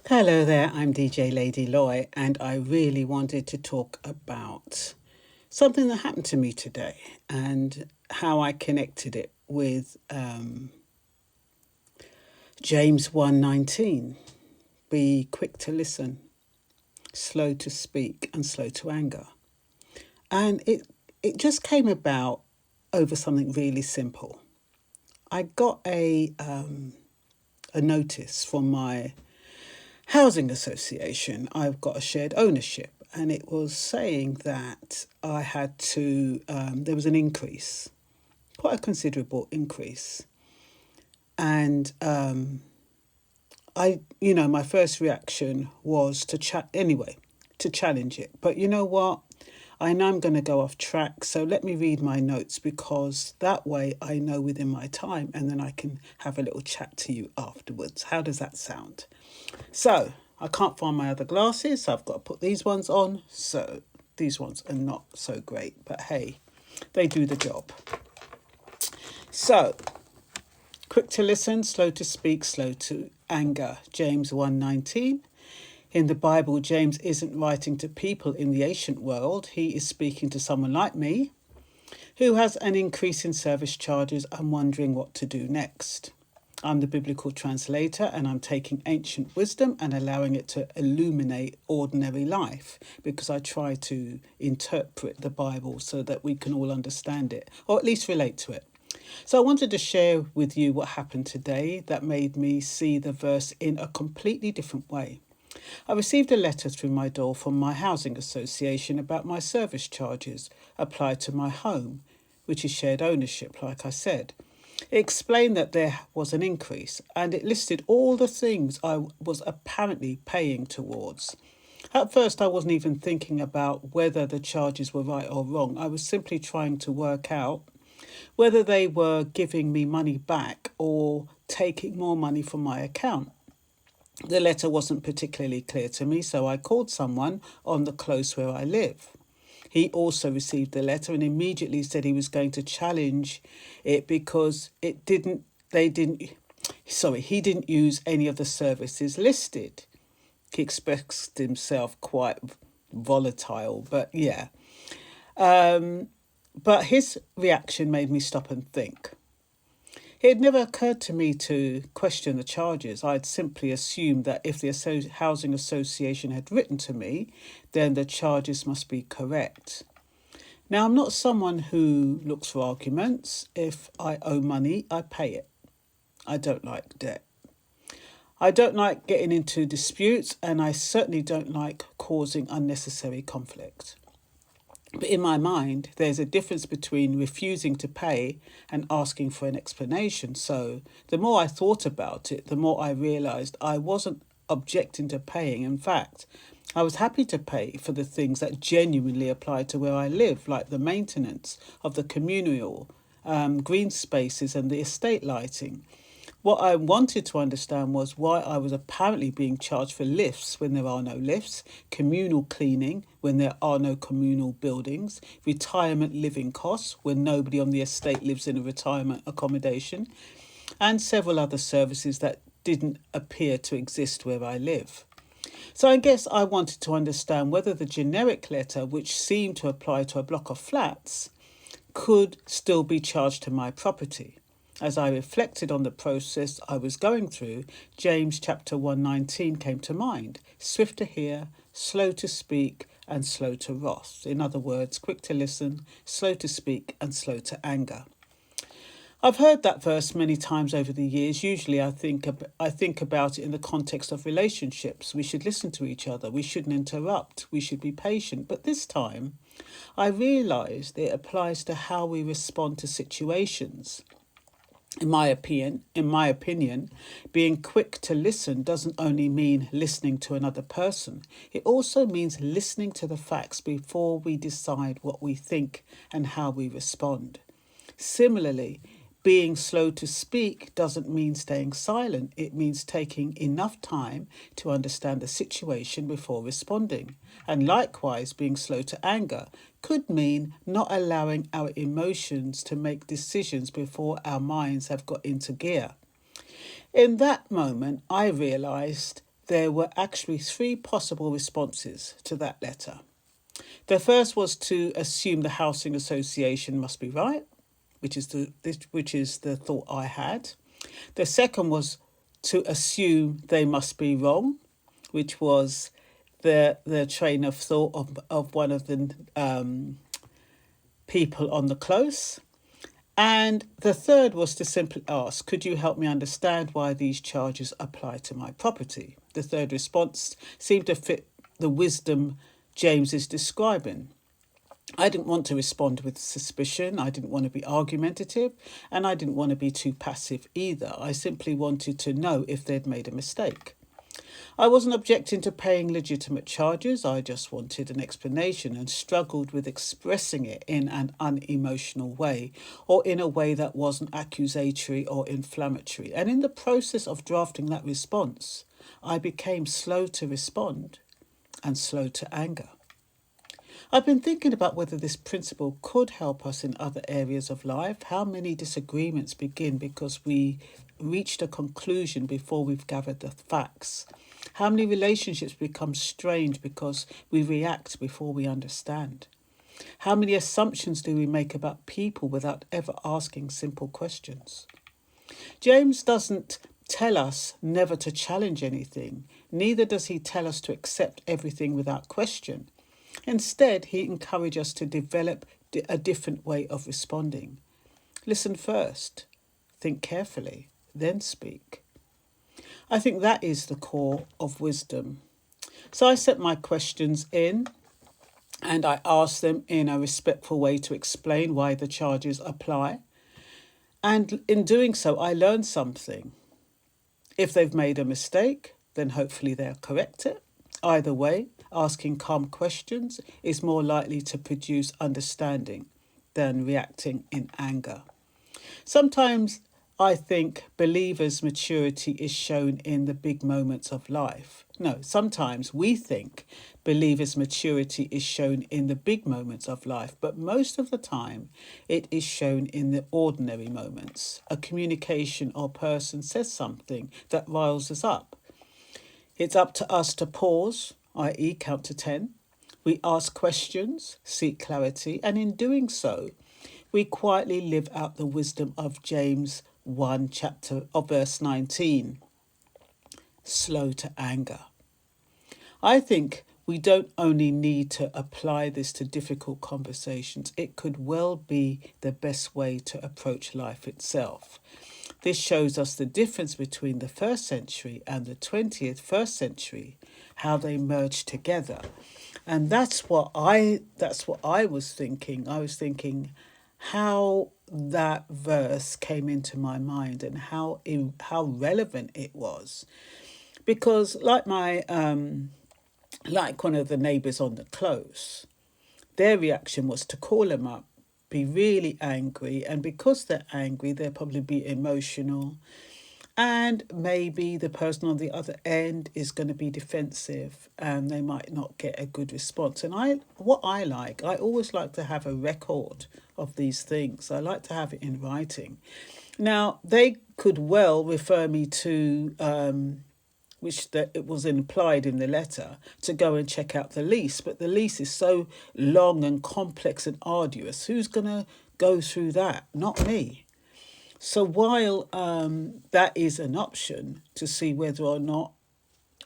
Hello there, I'm DJ Lady Loy, and I really wanted to talk about something that happened to me today and how I connected it with James 1:19. Be quick to listen, slow to speak, and slow to anger. And it just came about over something really simple. I got a notice from my housing association. I've got a shared ownership, and it was saying that I had to, there was an increase, quite a considerable increase. And my first reaction was to challenge it. But you know what? I know I'm going to go off track, so let me read my notes because that way I know within my time and then I can have a little chat to you afterwards. How does that sound? So I can't find my other glasses, so I've got to put these ones on. So these ones are not so great, but hey, they do the job. So, quick to listen, slow to speak, slow to anger. James 1:19. In the Bible, James isn't writing to people in the ancient world. He is speaking to someone like me who has an increase in service charges and wondering what to do next. I'm the biblical translator, and I'm taking ancient wisdom and allowing it to illuminate ordinary life because I try to interpret the Bible so that we can all understand it, or at least relate to it. So I wanted to share with you what happened today that made me see the verse in a completely different way. I received a letter through my door from my housing association about my service charges applied to my home, which is shared ownership, like I said. It explained that there was an increase, and it listed all the things I was apparently paying towards. At first, I wasn't even thinking about whether the charges were right or wrong. I was simply trying to work out whether they were giving me money back or taking more money from my account. The letter wasn't particularly clear to me, so I called someone on the close where I live. He also received the letter and immediately said he was going to challenge it because he didn't use any of the services listed. He expressed himself quite volatile, but yeah. But his reaction made me stop and think. It had never occurred to me to question the charges. I'd simply assumed that if the housing association had written to me, then the charges must be correct. Now, I'm not someone who looks for arguments. If I owe money, I pay it. I don't like debt. I don't like getting into disputes, and I certainly don't like causing unnecessary conflict. But in my mind, there's a difference between refusing to pay and asking for an explanation. So the more I thought about it, the more I realised I wasn't objecting to paying. In fact, I was happy to pay for the things that genuinely apply to where I live, like the maintenance of the communal green spaces and the estate lighting. What I wanted to understand was why I was apparently being charged for lifts when there are no lifts, communal cleaning when there are no communal buildings, retirement living costs when nobody on the estate lives in a retirement accommodation, and several other services that didn't appear to exist where I live. So I guess I wanted to understand whether the generic letter, which seemed to apply to a block of flats, could still be charged to my property. As I reflected on the process I was going through, James chapter 1:19 came to mind. Swift to hear, slow to speak, and slow to wrath. In other words, quick to listen, slow to speak, and slow to anger. I've heard that verse many times over the years. Usually I think about it in the context of relationships. We should listen to each other. We shouldn't interrupt. We should be patient. But this time, I realised it applies to how we respond to situations. In my opinion, being quick to listen doesn't only mean listening to another person. It also means listening to the facts before we decide what we think and how we respond. Similarly, being slow to speak doesn't mean staying silent. It means taking enough time to understand the situation before responding. And likewise, being slow to anger could mean not allowing our emotions to make decisions before our minds have got into gear. In that moment, I realised there were actually three possible responses to that letter. The first was to assume the housing association must be right, which is the thought I had. The second was to assume they must be wrong, which was the train of thought of one of the people on the close. And the third was to simply ask, could you help me understand why these charges apply to my property? The third response seemed to fit the wisdom James is describing. I didn't want to respond with suspicion, I didn't want to be argumentative, and I didn't want to be too passive either. I simply wanted to know if they'd made a mistake. I wasn't objecting to paying legitimate charges, I just wanted an explanation and struggled with expressing it in an unemotional way or in a way that wasn't accusatory or inflammatory. And in the process of drafting that response, I became slow to respond and slow to anger. I've been thinking about whether this principle could help us in other areas of life. How many disagreements begin because we reached a conclusion before we've gathered the facts? How many relationships become strained because we react before we understand? How many assumptions do we make about people without ever asking simple questions? James doesn't tell us never to challenge anything. Neither does he tell us to accept everything without question. Instead, he encourages us to develop a different way of responding. Listen first, think carefully, then speak. I think that is the core of wisdom. So I set my questions in and I asked them in a respectful way to explain why the charges apply. And in doing so, I learned something. If they've made a mistake, then hopefully they'll correct it. Either way, asking calm questions is more likely to produce understanding than reacting in anger. Sometimes I think believers' maturity is shown in the big moments of life. No, sometimes we think believers' maturity is shown in the big moments of life, but most of the time it is shown in the ordinary moments. A communication or person says something that riles us up. It's up to us to pause, i.e. count to 10. We ask questions, seek clarity, and in doing so, we quietly live out the wisdom of James 1 chapter of verse 19. Slow to anger. I think we don't only need to apply this to difficult conversations, it could well be the best way to approach life itself. This shows us the difference between the first century and the 21st century, how they merged together. And that's what I was thinking. I was thinking how that verse came into my mind and how relevant it was. Because like one of the neighbours on the close, their reaction was to call him up, be really angry, and because they're angry, they'll probably be emotional, and maybe the person on the other end is going to be defensive and they might not get a good response. And I always like to have a record of these things. I like to have it in writing. Now, they could well refer me to it was implied in the letter, to go and check out the lease. But the lease is so long and complex and arduous. Who's going to go through that? Not me. So while that is an option to see whether or not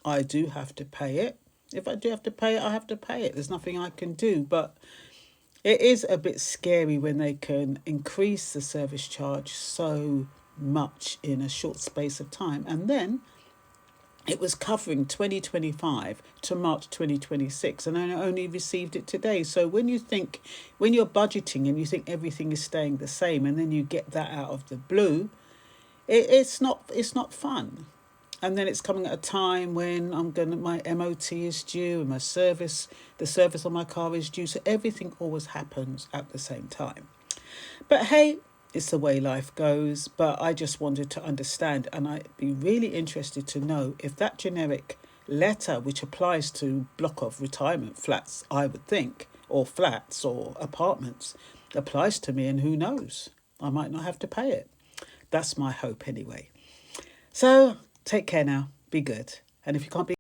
I do have to pay it, if I do have to pay it, I have to pay it. There's nothing I can do. But it is a bit scary when they can increase the service charge so much in a short space of time. And then it was covering 2025 to March 2026, and I only received it today. So when you're budgeting and you think everything is staying the same, and then you get that out of the blue, it's not fun. And then it's coming at a time when my MOT is due and the service on my car is due. So everything always happens at the same time. But hey, it's the way life goes, but I just wanted to understand, and I'd be really interested to know if that generic letter, which applies to block of retirement flats, I would think, or flats or apartments, applies to me, and who knows, I might not have to pay it. That's my hope anyway. So take care now, be good, And if you can't be